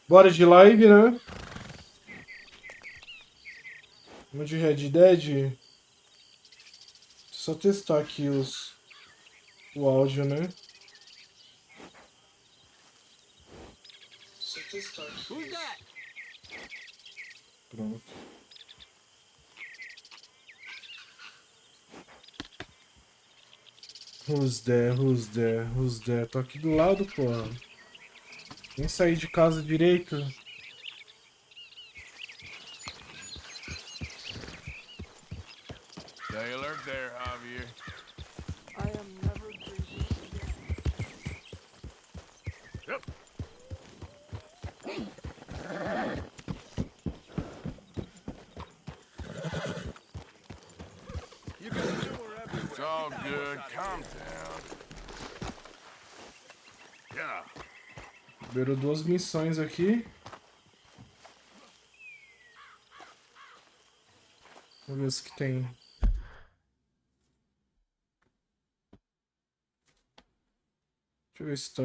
Bora de live, né? Vamos de Red Dead. Só testar aqui o áudio, né? Só testar aqui. Pronto. Who's there? Who's there? Who's there? Tô aqui do lado, porra. Nem saí de casa direito. Stay alert there, Javier. I am never drinking again. Yep. You can tour everywhere. It's all good. Calm down. Yeah. Liberou 2 missões aqui. Vamos ver o que tem. Deixa eu ver se tá...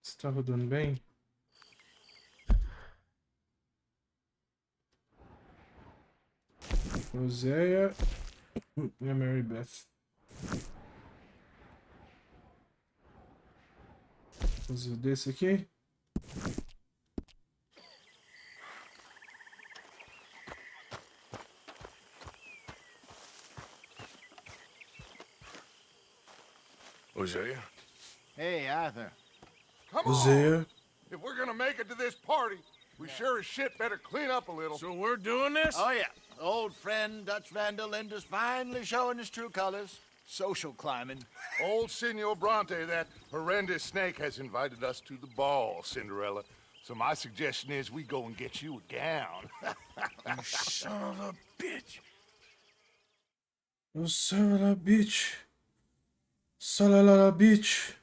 Se tá rodando bem. Roséia e a Mary Beth. Vamos ver desse aqui. Hosea? Hey, Arthur. Come on. Roséia. If we're gonna make it to this party, we sure as shit better clean up a little. So we're doing this? Oh, yeah. Old friend Dutch Van der Linde's finally showing his true colors. Social climbing. Old Senor Bronte, that horrendous snake, has invited us to the ball, Cinderella. So my suggestion is we go and get you a gown. You son of a bitch. O Salala Beach. Salala Beach.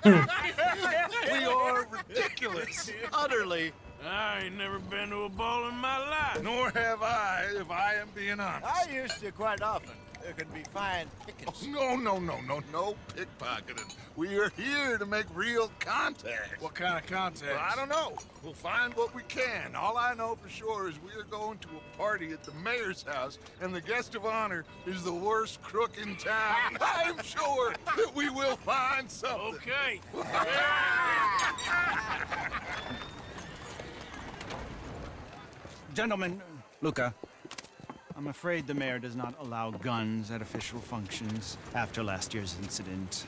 We are ridiculous. Utterly. I ain't never been to a ball in my life. Nor have I, if I am being honest. I used to quite often. There can be fine pickings. No pickpocketing. We are here to make real contact. What kind of contact? Well, I don't know. We'll find what we can. All I know for sure is we are going to a party at the mayor's house, and the guest of honor is the worst crook in town. I'm sure that we will find something. Okay. Gentlemen, Luca, I'm afraid the mayor does not allow guns at official functions after last year's incident.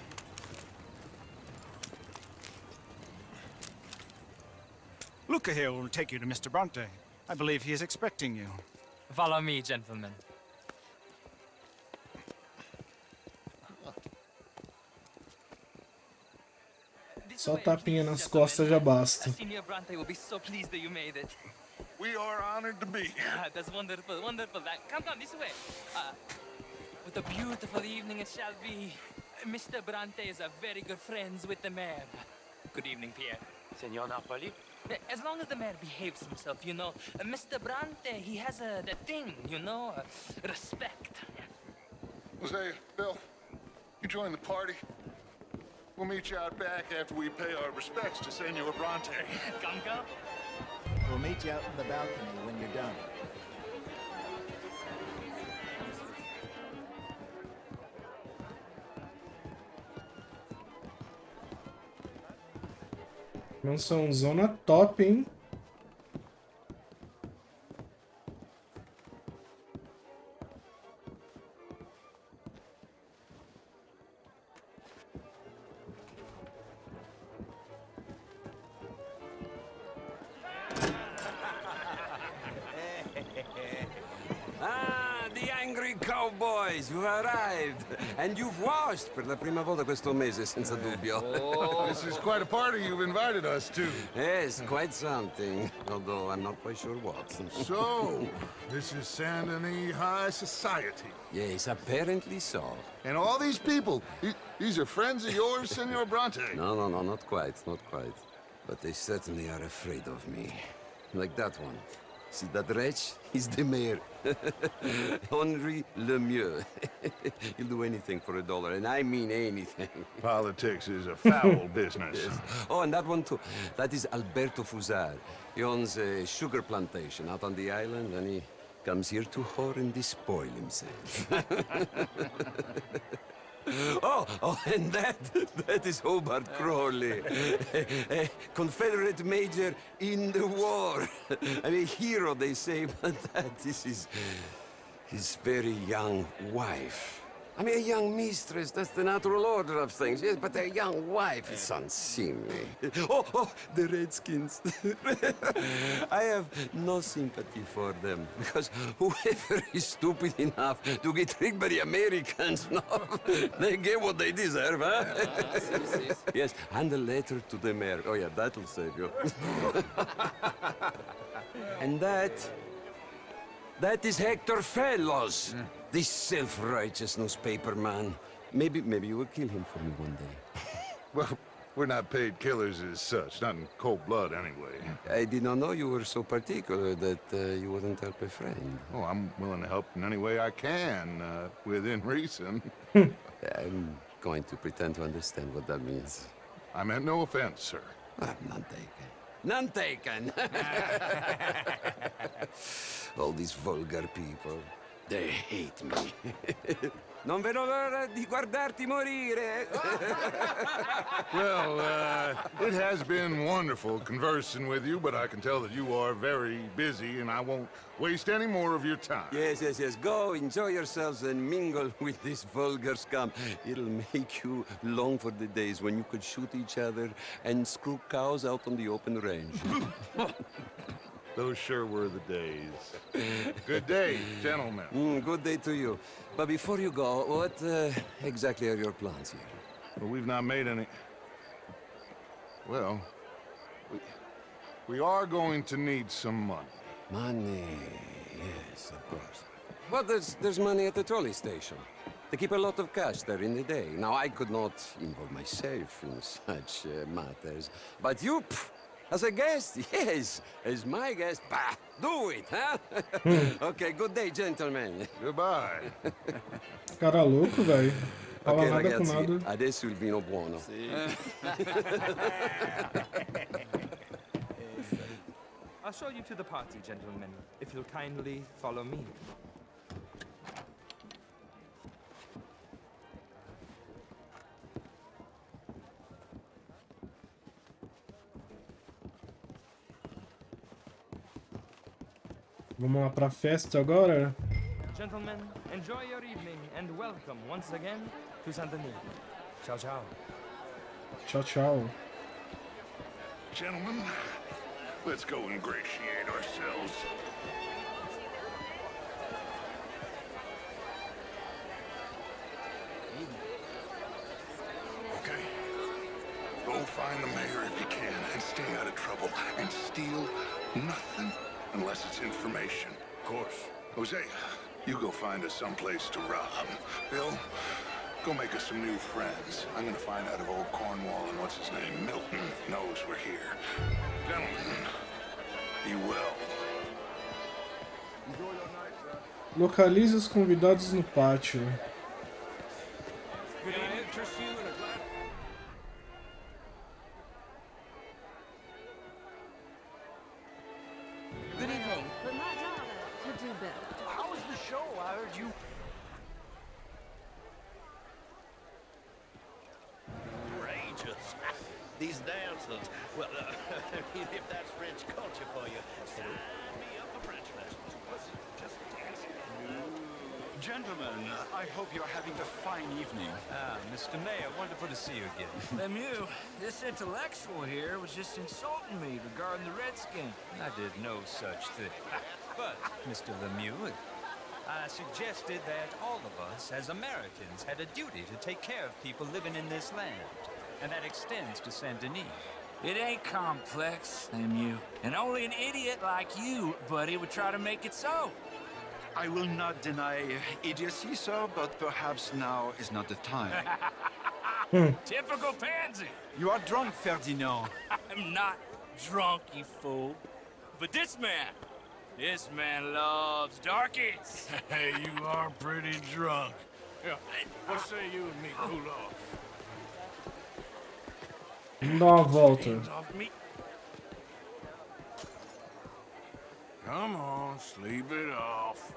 Luca here will take you to Mr. Bronte. I believe he is expecting you. Follow me, gentlemen. Só tapinha nas costas já basta. Senor Bronte will be so pleased that you made it. We are honored to be here. That's wonderful, wonderful. Come this way. What a beautiful evening it shall be. Mr. Bronte is a very good friends with the mayor. Good evening, Pierre. Senor Napoli? As long as the mayor behaves himself, you know. Mr. Bronte, he has that thing, you know, respect. Hosea, Bill, you join the party. We'll meet you out back after we pay our respects to Senor Bronte. Come. We'll meet you out in the balcony when you're done. Mansãozona top, hein? The angry Ciao boys, you've arrived. And you've washed per la prima volta questo mese, senza dubbio. This is quite a party you've invited us to. Yes, quite something. Although I'm not quite sure what. So, this is Saint Denis High Society. Yes, apparently so. And all these people, these are friends of yours, Senor Bronte? No, not quite, not quite. But they certainly are afraid of me. Like that one. See that wretch? He's the mayor. Henri Lemieux. He'll do anything for $1, and I mean anything. Politics is a foul business. Yes. Oh, and that one too. That is Alberto Fusar. He owns a sugar plantation out on the island, and he comes here to whore and despoil himself. Oh, and that is Hobart Crawley, a Confederate major in the war. I mean, a hero, they say, but that is his very young wife. I mean, a young mistress, that's the natural order of things, yes, but a young wife is unseemly. Oh, the Redskins. I have no sympathy for them, because whoever is stupid enough to get tricked by the Americans, no, they get what they deserve, huh? Yes, and a letter to the mayor. Oh, yeah, that'll save you. And that is Hector Fellows. This self-righteous newspaper man. Maybe you will kill him for me one day. Well, we're not paid killers as such, not in cold blood anyway. I did not know you were so particular that you wouldn't help a friend. Oh, I'm willing to help in any way I can, within reason. I'm going to pretend to understand what that means. I meant no offense, sir. None taken. None taken. All these vulgar people. They hate me. Non vedo l'ora di guardarti morire. Well, it has been wonderful conversing with you, but I can tell that you are very busy, and I won't waste any more of your time. Yes. Go, enjoy yourselves, and mingle with this vulgar scum. It'll make you long for the days when you could shoot each other and screw cows out on the open range. Those sure were the days. Good day, gentlemen. Good day to you. But before you go, what exactly are your plans here? Well, we've not made any... Well, we are going to need some money. Money, yes, of course. But there's money at the trolley station. They keep a lot of cash there in the day. Now, I could not involve myself in such matters. But you... As a guest, yes. As my guest, bah, do it, huh? Okay, good day, gentlemen. Goodbye. Cara louco, velho. Fala Ok, nada com ragazzi, nada. adesso il vino buono. I'll show you to the party, gentlemen, if you'll kindly follow me. Vamos lá pra festa agora? Gentlemen, enjoy your evening and welcome once again to Saint Denis. Ciao, ciao. Tchau, tchau. Gentlemen, let's go ingratiate ourselves. Okay. Go find the mayor if you can and stay out of trouble and steal nothing unless it's information. Of course. Jose, you go find us someplace to rob. Bill, go make us some new friends. I'm gonna find out if old Cornwall and what's his name, Milton, knows we're here. Gentlemen, be well. Enjoy your night, sir. Localize os convidados no pátio. Good evening, interest you in a glass. Good evening. But my daughter could do better. How was the show? I heard you... Outrageous. These dancers. Well, if that's French culture for you, sign me up for French lessons. Just dancing. Gentlemen, I hope you're having a fine evening. Mr. Mayor, wonderful to see you again. Lemieux, this intellectual here was just insulting me regarding the Redskins. I did no such thing. But, Mr. Lemieux, I suggested that all of us, as Americans, had a duty to take care of people living in this land. And that extends to Saint Denis. It ain't complex, you. And only an idiot like you, buddy, would try to make it so. I will not deny idiocy, sir, but perhaps now is not the time. Typical pansy. You are drunk, Ferdinand. I'm not drunk, you fool. But this man loves darkies. Hey, you are pretty drunk. Yeah, what say you and me cool off? Vamos dar uma volta. Hands off me. Come on, sleep it off.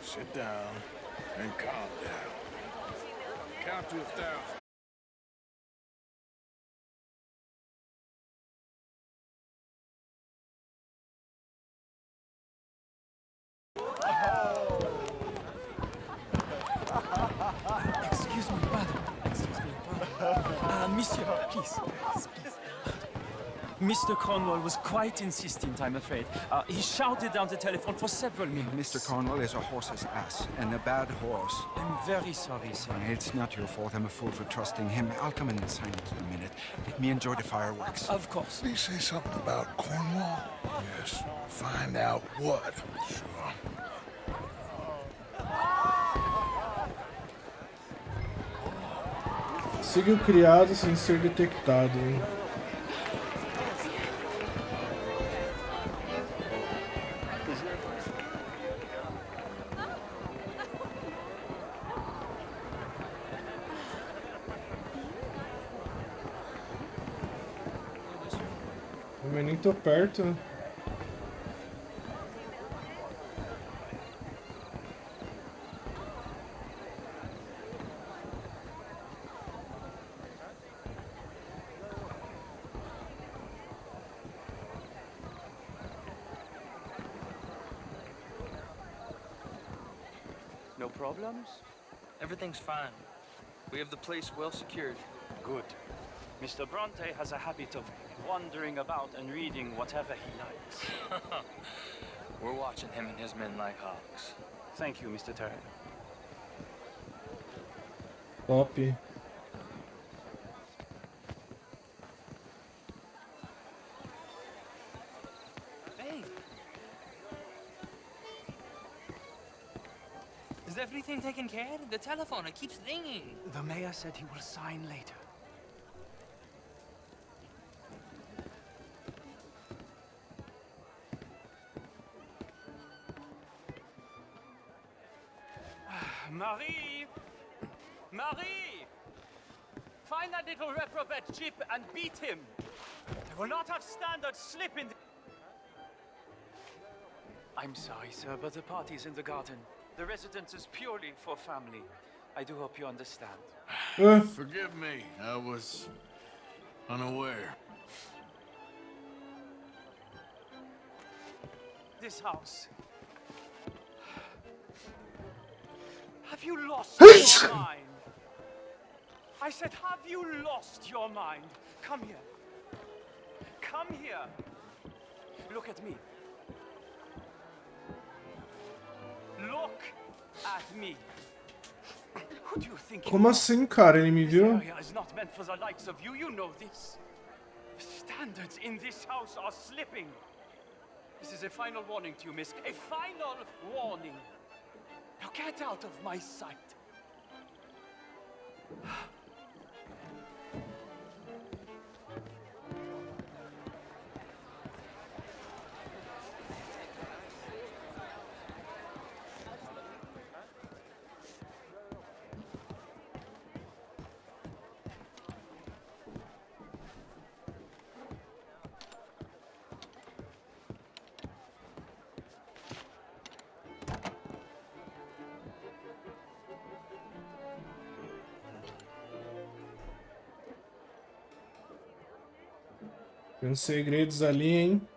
Sit down and calm down. Count to 1,000. Excuse me, pardon. Excuse me, pardon. Monsieur, please. Mr. Cornwall was quite insistent, I'm afraid. He shouted down the telephone for several minutes. Mr. Cornwall is a horse's ass, and a bad horse. I'm very sorry, sir. It's not your fault. I'm a fool for trusting him. I'll come in and sign it in a minute. Let me enjoy the fireworks. Of course. Did he say something about Cornwall? Yes. Find out what. Sure. Siga o criado sem ser detectado. Eu nem tô perto. No problems? Everything's fine. We have the place well secured. Good. Mr. Bronte has a habit of wandering about and reading whatever he likes. We're watching him and his men like hawks. Thank you, Mr. Terry. Top. Hey! Is everything taken care of? The telephone, it keeps ringing. The mayor said he will sign later. Marie! Marie! Find that little reprobate Chip and beat him. I will not have standards slip in. I'm sorry, sir, but the party's in the garden. The residence is purely for family. I do hope you understand. Forgive me, I was unaware. This house. Have you lost your mind? I said, have you lost your mind? Come here. Come here. Look at me. Look at me. Who do you think Como assim, cara? Ele me viu? This area is not meant for the likes of you. You know this. The standards in this house are slipping. This is a final warning to you, miss. A final warning. Now get out of my sight. Tem uns segredos ali, hein?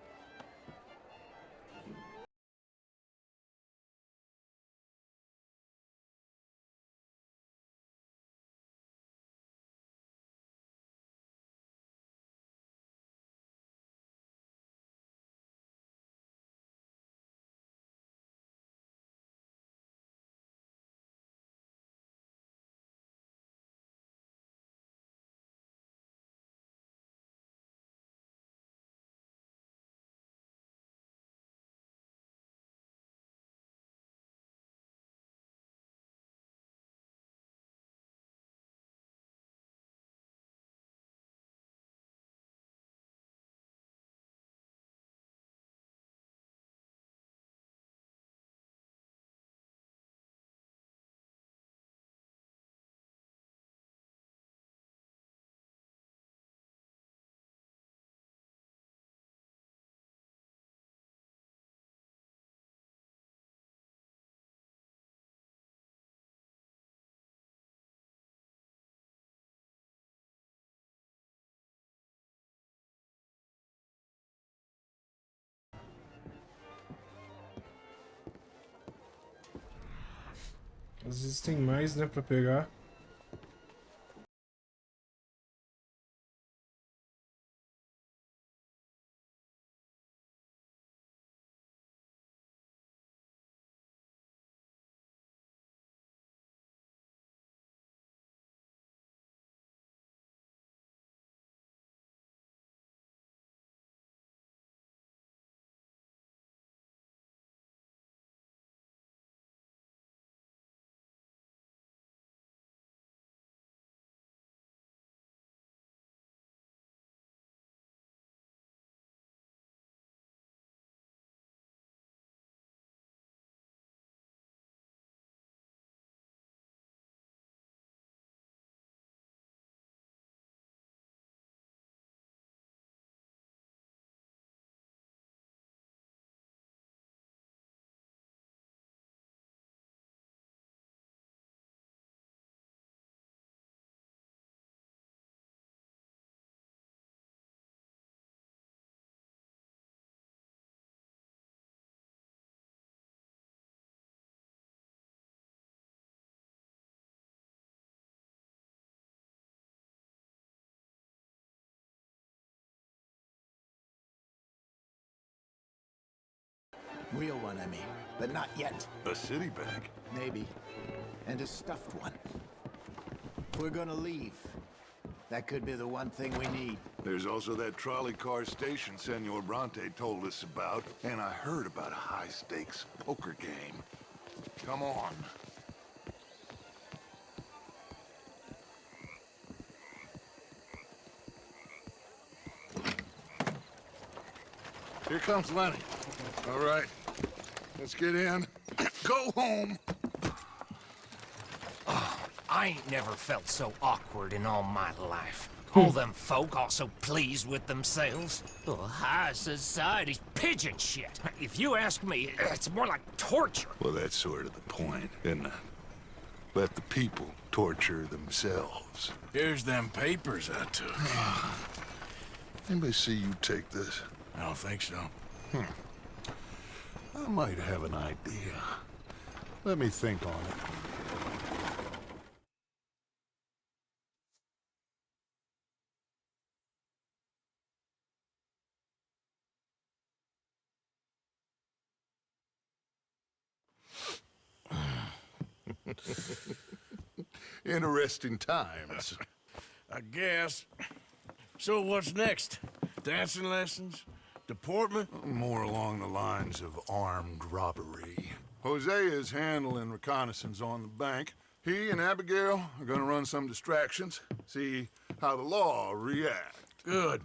Às vezes tem mais, né, pra pegar. Real one, I mean, but not yet. A city bag? Maybe. And a stuffed one. If we're gonna leave, that could be the one thing we need. There's also that trolley car station Senor Bronte told us about, and I heard about a high-stakes poker game. Come on. Here comes Lenny. All right, let's get in. Go home. I ain't never felt so awkward in all my life. All them folk all so pleased with themselves. Oh, high society's pigeon shit. If you ask me, it's more like torture. Well, that's sort of the point, isn't it? Let the people torture themselves. Here's them papers I took. Anybody see you take this? I don't think so. I might have an idea. Let me think on it. Interesting times. I guess. So what's next? Dancing lessons? Deportment? More along the lines of armed robbery. Jose is handling reconnaissance on the bank. He and Abigail are gonna run some distractions, see how the law reacts. Good.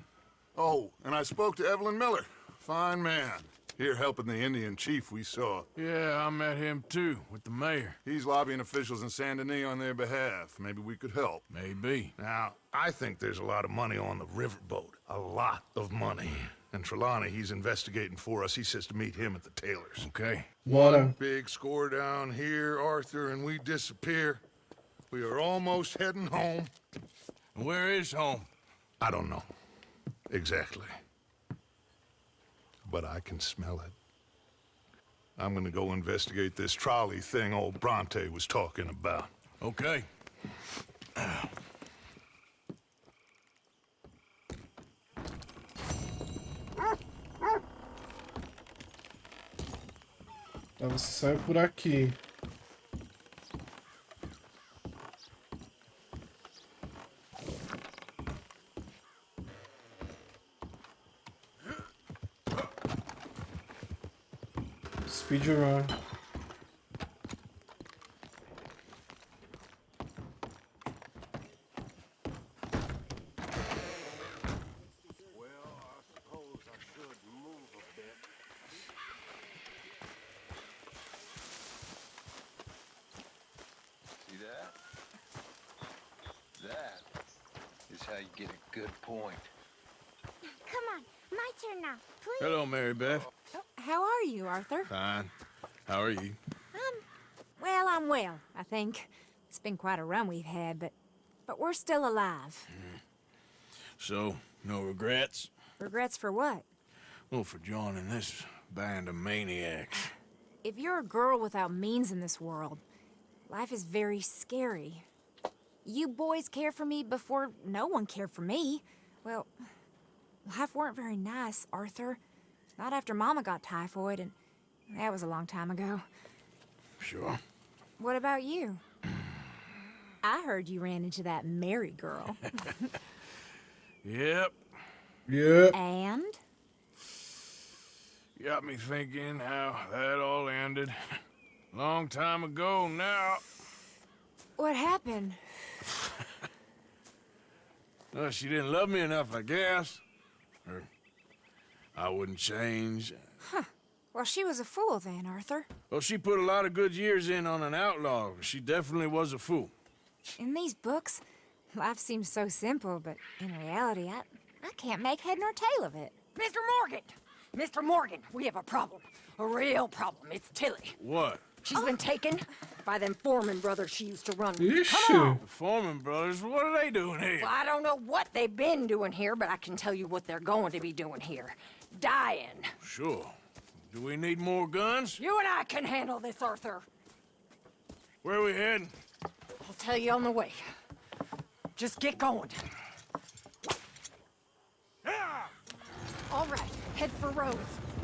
Oh, and I spoke to Evelyn Miller. Fine man. Here helping the Indian chief we saw. Yeah, I met him too, with the mayor. He's lobbying officials in Saint Denis on their behalf. Maybe we could help. Maybe. Now, I think there's a lot of money on the riverboat. A lot of money. And Trelawney, he's investigating for us. He says to meet him at the Taylor's. Okay. One big score down here, Arthur, and we disappear. We are almost heading home. Where is home? I don't know. Exactly. But I can smell it. I'm gonna go investigate this trolley thing old Bronte was talking about. Okay. Então você saiu por aqui. Speedrun. That is how you get a good point. Come on, my turn now, please. Hello, Mary Beth. How are you, Arthur? Fine. How are you? Well, I'm well, I think. It's been quite a run we've had, but we're still alive. So, no regrets? Regrets for what? Well, for joining this band of maniacs. If you're a girl without means in this world, Life is very scary. You boys care for me before no one cared for me. Well, life weren't very nice, Arthur. Not after Mama got typhoid, and that was a long time ago. Sure. What about you? I heard you ran into that Mary girl. Yep. Yep. And? Got me thinking how that all ended. Long time ago now. What happened? Well, she didn't love me enough, I guess. Or I wouldn't change. Huh. Well, she was a fool then, Arthur. Well, she put a lot of good years in on an outlaw. She definitely was a fool. In these books, life seems so simple, but in reality, I can't make head nor tail of it. Mr. Morgan! Mr. Morgan, we have a problem. A real problem. It's Tilly. What? She's been taken by them Foreman brothers she used to run with. Yeesh. Come on! The Foreman brothers, what are they doing here? Well, I don't know what they've been doing here, but I can tell you what they're going to be doing here. Dying. Sure. Do we need more guns? You and I can handle this, Arthur. Where are we heading? I'll tell you on the way. Just get going. All right, head for Rhodes.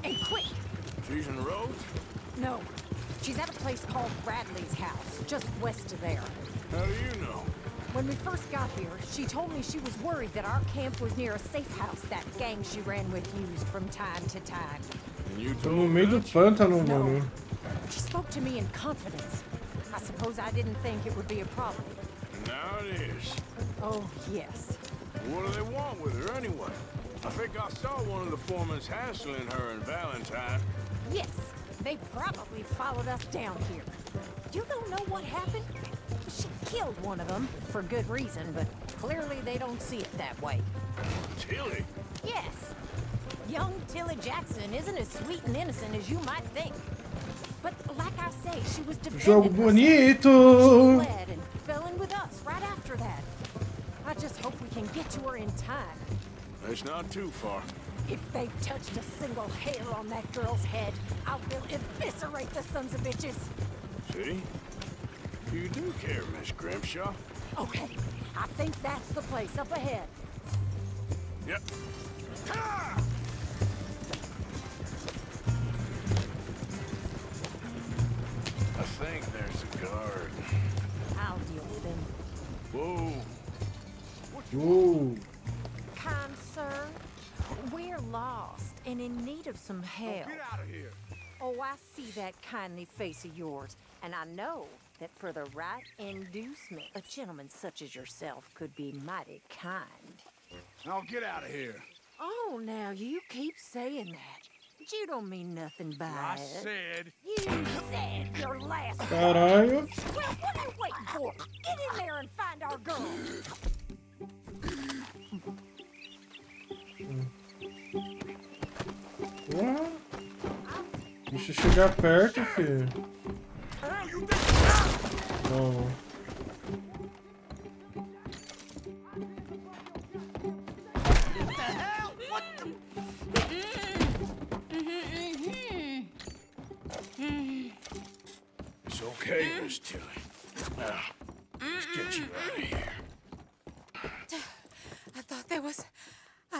And quick! She's in Rhodes? No. She's at a place called Bradley's house, just west of there. How do you know? When we first got here, she told me she was worried that our camp was near a safe house that gang she ran with used from time to time. And you Tô no meio do pântano, No. mano. She spoke to me in confidence. I suppose I didn't think it would be a problem. And now it is. Oh, yes. What do they want with her anyway? I think I saw one of the foremans hassling her and Valentine. Yes, they probably followed us down here. You don't know what happened? She killed one of them, for good reason, but clearly they don't see it that way. Tilly? Yes. Young Tilly Jackson isn't as sweet and innocent as you might think. But like I say, she was Jogo defending bonito. She fled and fell in with us right after that. I just hope we can get to her in time. It's not too far. If they've touched a single hair on that girl's head, I will eviscerate the sons of bitches. See? You do care, Miss Grimshaw. Okay, I think that's the place up ahead. Yep. I think there's a guard. I'll deal with him. Whoa. Whoa. Kind sir, we're lost and in need of some help. Get out of here. Oh, I see that kindly face of yours, and I know that for the right inducement, a gentleman such as yourself could be mighty kind. Now get out of here. Oh, now you keep saying that. But you don't mean nothing by I it. said. You said your last word. Caralho. Well, what are you waiting for? Get in there and find our girl. Porra. Deixa eu chegar perto, filho. Oh. It's okay, Miss Tilly. Now, let's get you out of here. I thought there was.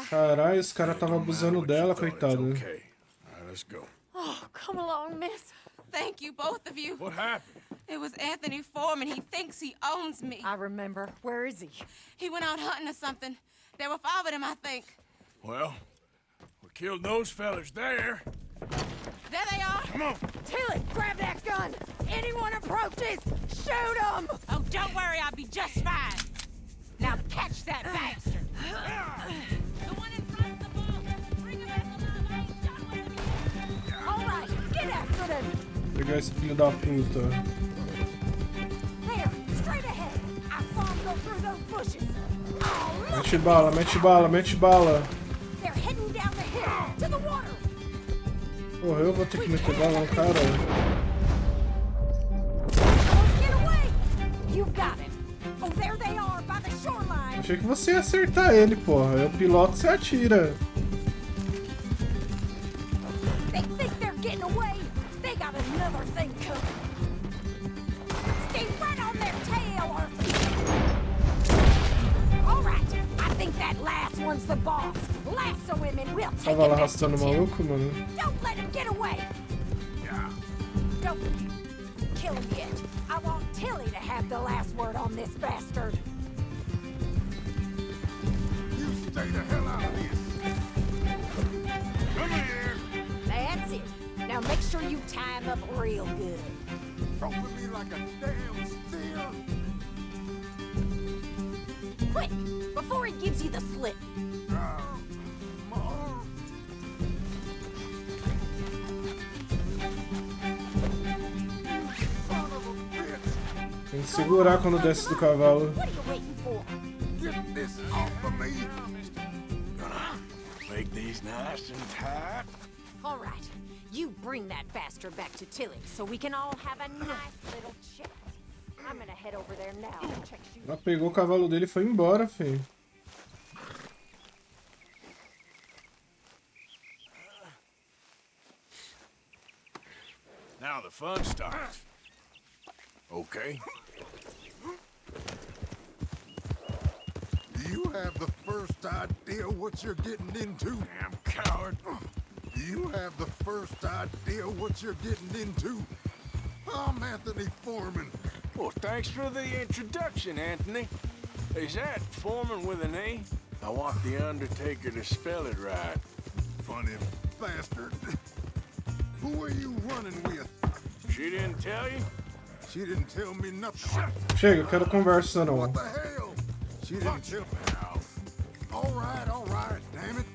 Caralho, esse cara tava abusando dela, coitado. Okay. All right, let's go. Oh, come along, miss. Thank you, both of you. What happened? It was Anthony Foreman. He thinks he owns me. I remember. Where is he? He went out hunting or something. There were 5 of them, I think. Well, we killed those fellas there. There they are. Come on. Tilly, grab that gun. Anyone approaches, shoot them. Oh, don't worry. I'll be just fine. Now catch that bastard. The one in front of the boat. Bring him back alive. All right, get after them. Pegar esse filho da puta. There, straight ahead. I saw him go through those bushes. Oh, look. Mete bala, mete bala, mete bala. They're heading down the hill to the water. Porra, eu vou ter que meter bala no cara. Get away. You got him. Oh, there they are by the shoreline. Achei que você ia acertar ele, porra. Eu piloto e você atira. They think they're getting away. They got another thing coming. Stay That last one's the boss. Lasso him and we'll take Tava him lá back to arrastando o Tilly. maluco, mano. Don't let him get away. Don't kill him yet. I want Tilly to have the last word on this bastard. You stay the hell out of this. Come here. That's it. Now make sure you tie him up real good. Talking to me like a damn steer. Quick, before he gives you the slip. Tem que segurar quando desce do cavalo. What are you waiting for? Get this off of me. Gonna make these nice and tight. All right, you bring that bastard back to Tilly so we can all have a nice little chat. I'm gonna head over there now and check you. Ela pegou o cavalo dele e foi embora, filho. Now the fun starts. Okay. Do you have the first idea what you're getting into? Damn coward. Do you have the first idea what you're getting into? I'm Anthony Foreman. Well, thanks for the introduction, Anthony. Is that Foreman with an A? I want the Undertaker to spell it right. Funny bastard. Who are you running with? She didn't tell you? She didn't tell me nothing. Chega, eu quero conversa não. What the hell? She didn't tell me. All right, damn it.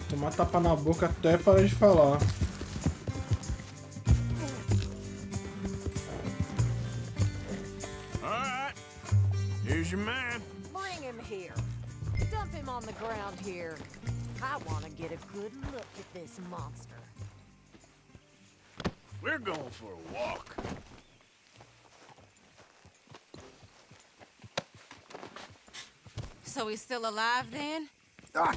Tomar tapa na boca até parar de falar. All right. Here's your man. Bring him here. Dump him on the ground here. I want to get a good look at this monster. We're going for a walk. So he's still alive then? I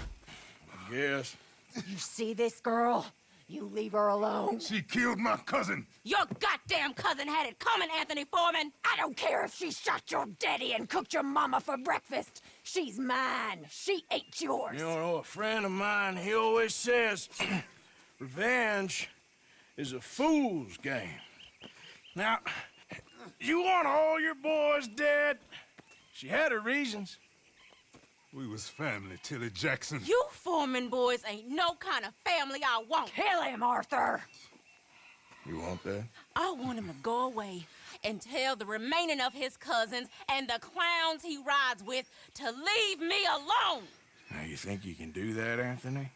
guess. You see this girl? You leave her alone. She killed my cousin. Your goddamn cousin had it coming, Anthony Foreman! I don't care if she shot your daddy and cooked your mama for breakfast. She's mine. She ain't yours. You know, a friend of mine, he always says, revenge is a fool's game. Now, you want all your boys dead? She had her reasons. We was family, Tilly Jackson. You Foreman boys ain't no kind of family I want. Kill him, Arthur. You want that? I want him to go away and tell the remaining of his cousins and the clowns he rides with to leave me alone. Now, you think you can do that, Anthony?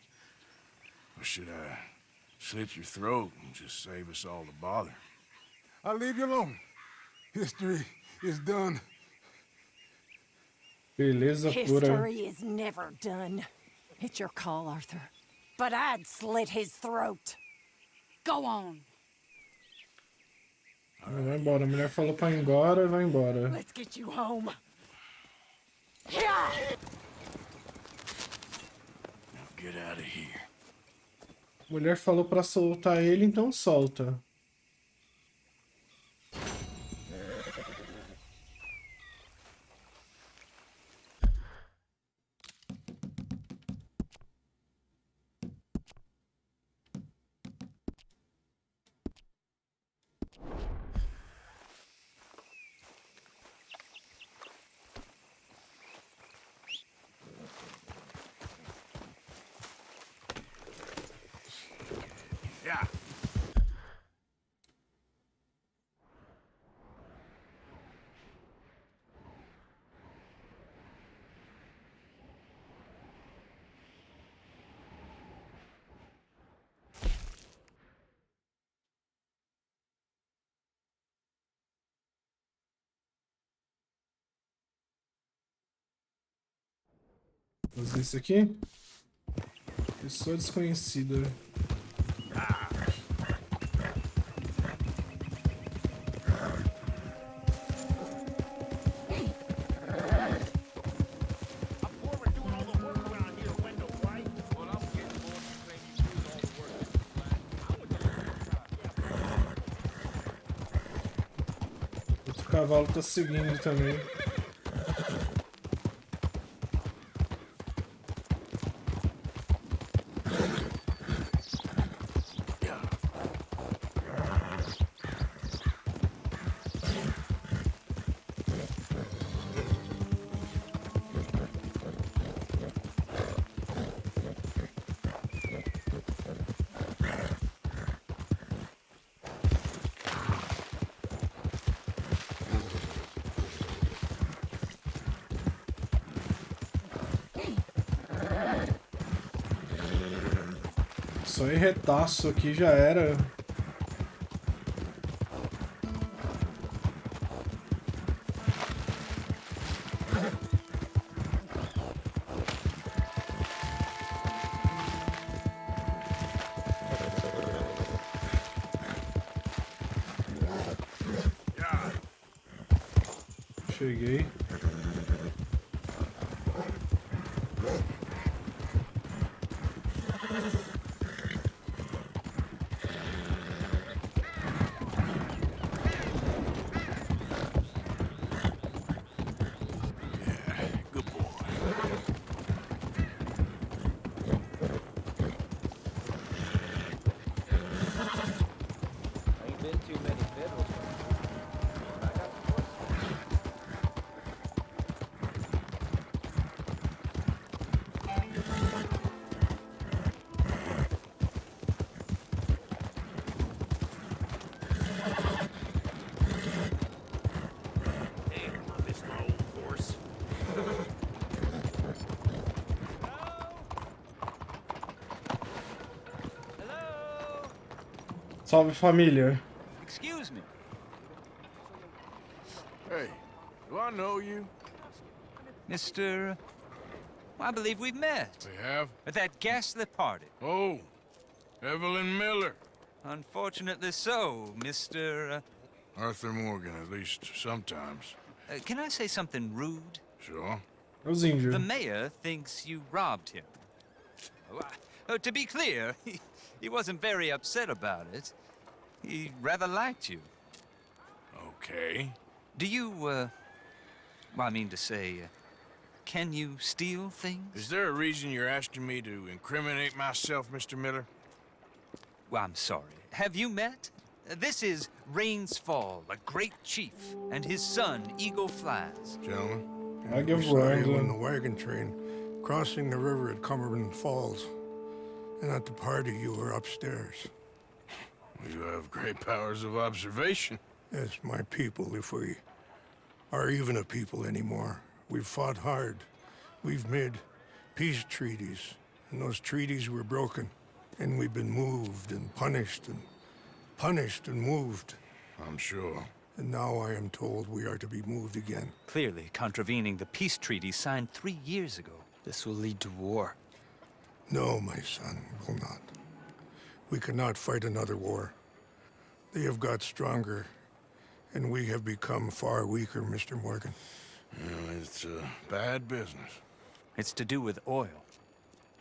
Or should I slit your throat and just save us all the bother? I'll leave you alone. History is done. Beleza pura. History is never done. It's your call, Arthur. But I'd slit his throat. Go on. Vai embora. A mulher falou pra ir embora, vai embora. Let's get you home. Now get out of here. A mulher falou pra soltar ele, então solta. Yeah. Fazer isso aqui. Pessoa desconhecida. cavalo tá seguindo também. Só em retaço aqui já era. Cheguei. Salve, família. Excuse me. Hey, do I know you? Mr. I believe we've met. We have? At that ghastly party. Oh, Evelyn Miller. Unfortunately so, Mr. Arthur Morgan, at least sometimes. Can I say something rude? Sure. The mayor thinks you robbed him. To be clear, he wasn't very upset about it. He rather liked you. Okay. Do you, well, I mean to say, can you steal things? Is there a reason you're asking me to incriminate myself, Mr. Miller? Well, I'm sorry. Have you met? This is Rains Fall, a great chief, and his son, Eagle Flies. Gentlemen? I give we saw you Randall. on the wagon train, crossing the river at Cumberland Falls. And at the party, you were upstairs. You have great powers of observation. Yes, my people, if we are even a people anymore. We've fought hard. We've made peace treaties, and those treaties were broken. And we've been moved and punished and moved. I'm sure. And now I am told we are to be moved again. Clearly contravening the peace treaty signed 3 years ago. This will lead to war. No, my son, it will not. We cannot fight another war. They have got stronger, and we have become far weaker, Mr. Morgan. Well, it's bad business. It's to do with oil.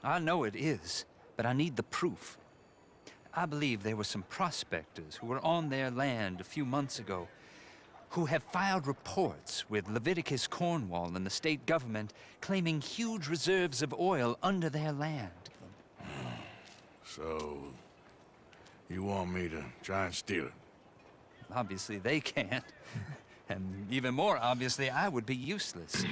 I know it is, but I need the proof. I believe there were some prospectors who were on their land a few months ago who have filed reports with Leviticus Cornwall and the state government claiming huge reserves of oil under their land. So, you want me to try and steal it? Obviously they can't. And even more obviously, I would be useless.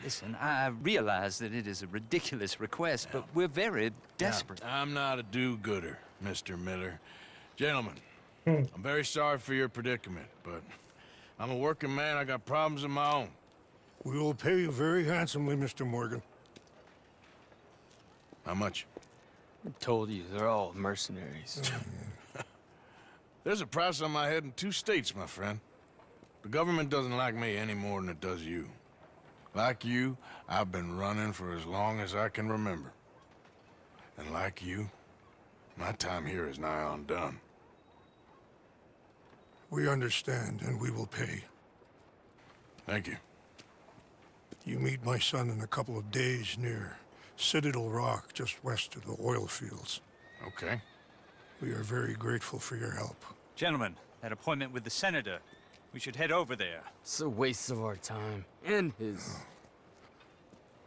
Listen, I realize that it is a ridiculous request, but we're very desperate. Now, I'm not a do-gooder, Mr. Miller. Gentlemen, I'm very sorry for your predicament, but I'm a working man. I got problems of my own. We will pay you very handsomely, Mr. Morgan. How much? I told you, they're all mercenaries. There's a price on my head in 2 states, my friend. The government doesn't like me any more than it does you. Like you, I've been running for as long as I can remember. And like you, my time here is nigh on done. We understand, and we will pay. Thank you. You meet my son in a couple of days near Citadel Rock, just west of the oil fields. Okay. We are very grateful for your help. Gentlemen, that appointment with the senator, We should head over there. It's a waste of our time. And his.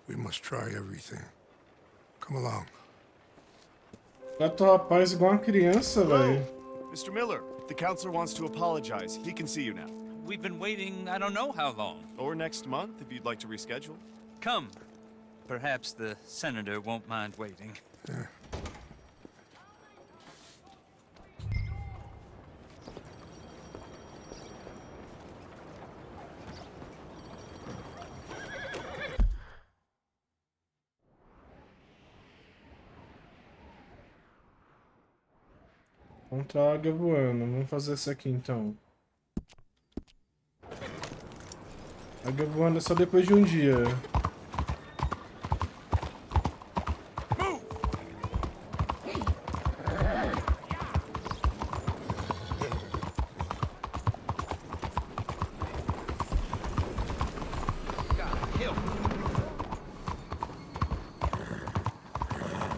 We must try everything. Come along. Trata o rapaz igual uma criança, velho. Mr. Miller, the counselor wants to apologize. He can see you now. We've been waiting I don't know how long. Or next month, if you'd like to reschedule. Come. Perhaps the senator won't mind waiting. Yeah. Contra a águia voando. Vamos fazer isso aqui então. Águia voando é só depois de um dia.